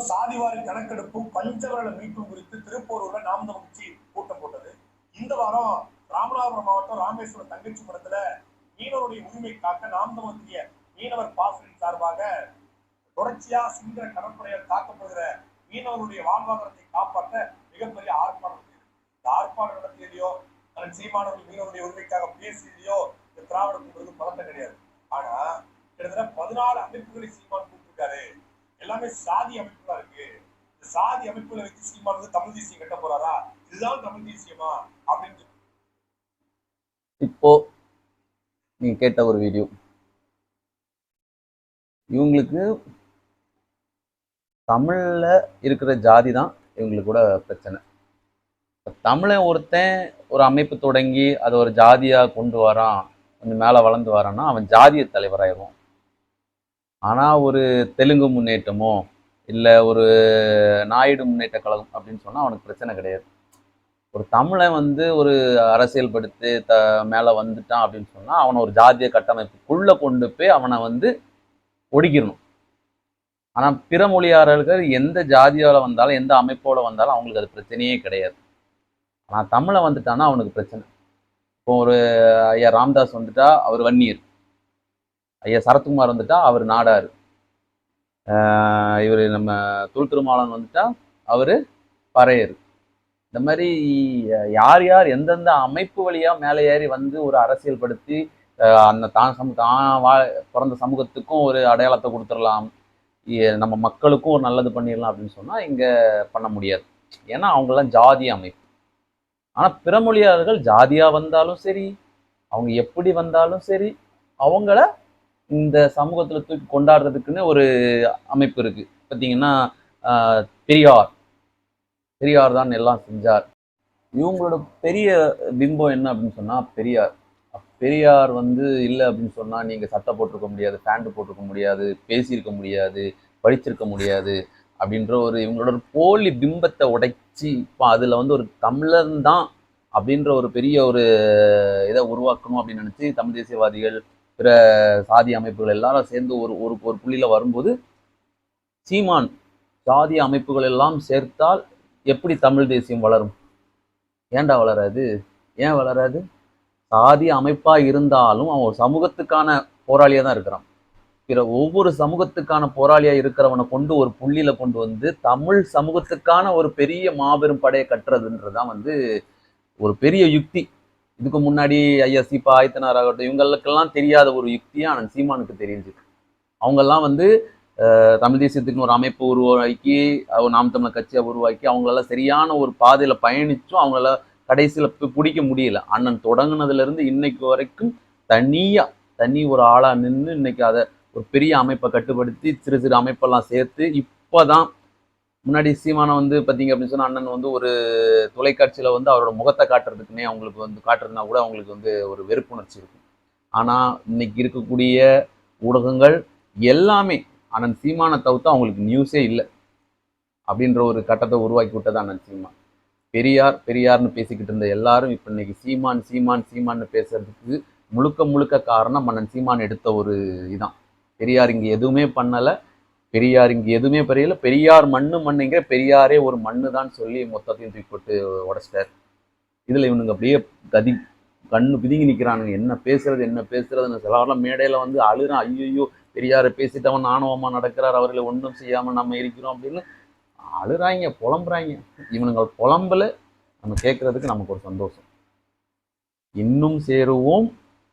சாதிவாரி கணக்கெடுப்பும் பஞ்சவரல மீட்பும் குறித்து திருப்பூர்ல நாம் தமிழர் கட்சி கூட்டம் போட்டது. இந்த வாரம் ராமநாதபுரம் மாவட்டம் ராமேஸ்வரம் தங்கச்சி படத்துல மீனவருடைய உரிமை காக்க நாம் தமிழர் மீனவர் பாசனின் சார்பாக தொடர்ச்சியா சிங்கள கடற்படையால் தாக்கப்படுகிற மீனவருடைய வாழ்வாதாரத்தை காப்பாற்ற மிகப்பெரிய ஆர்ப்பாட்டம். இந்த ஆர்ப்பாட்டம் நடத்தியதையோ அதன் சீமானவர்கள் மீனவருடைய உரிமைக்காக பேசியதையோ இந்த திராவிட கூட்டத்துக்கு பலத்த கிடையாது. ஆனா கிட்டத்தட்ட 14 அமைப்புகளை சீமான் கூப்பிட்டுருக்காரு. எல்லாமே சாதி அமைப்புகளா இருக்கு. இந்த சாதி அமைப்புகளை வச்சு சீமான் வந்து தமிழ் தேசியம் கட்ட போறாரா? இதுதான் தமிழ் தேசியமா அப்படின்னு இப்போ நீங்க கேட்ட ஒரு வீடியோ, இவங்களுக்கு தமிழ்ல இருக்கிற ஜாதி தான் இவங்களுக்கு கூட பிரச்சனை. தமிழன் ஒருத்தன் ஒரு அமைப்பு தொடங்கி அதை ஒரு ஜாதியா கொண்டு வரான், கொஞ்சம் மேல வளர்ந்து வரான்னா அவன் ஜாதிய தலைவராயிடுவான். ஆனா ஒரு தெலுங்கு முன்னேற்றமோ இல்லை ஒரு நாயுடு முன்னேற்ற கழகம் அப்படின்னு சொன்னா அவனுக்கு பிரச்சனை கிடையாது. ஒரு தமிழன் வந்து ஒரு அரசியல் படுத்து மேல வந்துட்டான் அப்படின்னு சொன்னா அவனை ஒரு ஜாதிய கட்டமைப்புக்குள்ள கொண்டு போய் அவனை வந்து ஒடுக்கிடணும். ஆனா பிற மொழியாளர்கள் எந்த ஜாதியோட வந்தாலும் எந்த அமைப்போட வந்தாலும் அவங்களுக்கு அது பிரச்சனையே கிடையாது. ஆனா தமிழை வந்துட்டான்னா அவனுக்கு பிரச்சனை. இப்போ ஒரு ஐயா ராம்தாஸ் வந்துட்டா அவர் வன்னியர், ஐயா சரத்குமார் வந்துட்டா அவர் நாடார், இவர் நம்ம தொல் திருமாவளவன் வந்துட்டா அவரு பறையர். இந்த மாதிரி யார் யார் எந்தெந்த அமைப்பு வழியா மேலே ஏறி வந்து ஒரு அரசியல் படுத்தி அந்த தான் பிறந்த சமூகத்துக்கும் ஒரு அடையாளத்தை கொடுத்துடலாம், நம்ம மக்களுக்கும் ஒரு நல்லது பண்ணிடலாம் அப்படின்னு சொன்னா இங்க பண்ண முடியாது. ஏன்னா அவங்கெல்லாம் ஜாதிய அமைப்பு. ஆனா பிற மொழியாளர்கள் ஜாதியா வந்தாலும் சரி, அவங்க எப்படி வந்தாலும் சரி, அவங்கள இந்த சமூகத்துல தூக்கி கொண்டாடுறதுக்குன்னு ஒரு அமைப்பு இருக்கு. பார்த்தீங்கன்னா பெரியார் தான் எல்லாம் செஞ்சார். இவங்களோட பெரிய பிம்பம் என்ன அப்படின்னு சொன்னா பெரியார் வந்து இல்லை அப்படின்னு சொன்னா நீங்க சட்டை போட்டிருக்க முடியாது, பேண்ட் போட்டிருக்க முடியாது, பேசியிருக்க முடியாது, படிச்சிருக்க முடியாது அப்படின்ற ஒரு இவங்களோட ஒரு போலி பிம்பத்தை உடைச்சி இப்போ அதுல வந்து ஒரு தமிழன் தான் அப்படின்ற ஒரு பெரிய ஒரு இதை உருவாக்கணும் அப்படின்னு நினைச்சு தமிழ் தேசியவாதிகள் பிற சாதி அமைப்புகள் எல்லாரும் சேர்ந்து ஒரு ஒரு ஒரு புள்ளியில வரும்போது சீமான் சாதி அமைப்புகள் எல்லாம் சேர்த்தால் எப்படி தமிழ் தேசியம் வளரும்? ஏன்டா வளராது? ஏன் வளராது? சாதி அமைப்பா இருந்தாலும் அவன் ஒரு சமூகத்துக்கான போராளியா தான் இருக்கிறான். பிற ஒவ்வொரு சமூகத்துக்கான போராளியா இருக்கிறவனை கொண்டு ஒரு புள்ளியில கொண்டு வந்து தமிழ் சமூகத்துக்கான ஒரு பெரிய மாபெரும் படையை கட்டுறதுன்றதுதான் வந்து ஒரு பெரிய யுக்தி. இதுக்கு முன்னாடி ஐயா சீப்பா ஆயத்தனார் ஆகட்டும் இவங்களுக்கெல்லாம் தெரியாத ஒரு யுக்தியா ஆனால் சீமானுக்கு தெரிஞ்சு அவங்கெல்லாம் வந்து தமிழ் தேசியத்துக்குன்னு ஒரு அமைப்பு உருவாக்கி நாம் தமிழர் கட்சியை உருவாக்கி அவங்களால சரியான ஒரு பாதையில பயணிச்சும் அவங்களால கடைசியில பிடிக்க முடியல. அண்ணன் தொடங்குனதுல இருந்து இன்னைக்கு வரைக்கும் தனி ஒரு ஆளா நின்று இன்னைக்கு அதை ஒரு பெரிய அமைப்பை கட்டுப்படுத்தி சிறு சிறு அமைப்பெல்லாம் சேர்த்து இப்போதான் முன்னாடி சீமானை வந்து பார்த்தீங்க அப்படின்னு சொன்னா அண்ணன் வந்து ஒரு தொலைக்காட்சியில வந்து அவரோட முகத்தை காட்டுறதுக்குன்னே அவங்களுக்கு வந்து காட்டுறதுனா கூட அவங்களுக்கு வந்து ஒரு வெறுப்புணர்ச்சி இருக்கும். ஆனா இன்னைக்கு இருக்கக்கூடிய ஊடகங்கள் எல்லாமே அண்ணன் சீமானை தவிர்த்து அவங்களுக்கு நியூஸே இல்லை அப்படின்ற ஒரு கட்டத்தை உருவாக்கி விட்டது அண்ணன் சீமான். பெரியார்னு பேசிக்கிட்டு இருந்த எல்லாரும் இப்ப இன்னைக்கு சீமான்னு பேசுறதுக்கு முழுக்க காரணம் அண்ணன் சீமான் எடுத்த ஒரு இதான். பெரியார் இங்க எதுவுமே பண்ணல, பெரியார் இங்க எதுவுமே பெரியல, பெரியார் மண்ணுங்கிற பெரியாரே ஒரு மண்ணு தான் சொல்லி மொத்தத்தையும் தூக்கி போட்டு உடைச்சிட்டார். இதுல இவனுங்க அப்படியே கண்ணு பிதுங்கி நிக்கிறானுங்க. என்ன பேசுறதுன்னு சிலவரெல்லாம் மேடையில வந்து அழுறான், ஐயோ பெரியாரை பேசிட்டவன் ஆணவமா நடக்கிறார், அவர்களை ஒன்றும் செய்யாம நம்ம இருக்கிறோம் அப்படின்னு அழுறாங்க, புலம்புறாங்க. இவனுங்க புலம்புல நம்ம கேட்கறதுக்கு நமக்கு ஒரு சந்தோஷம். இன்னும் சேருவோம்,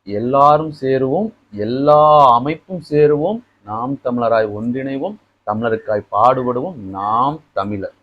எல்லாரும் சேருவோம், எல்லா அமைப்பும் சேருவோம், நாம் தமிழராய் ஒன்றிணைவோம், தமிழருக்காய் பாடுபடுவோம், நாம் தமிழர்.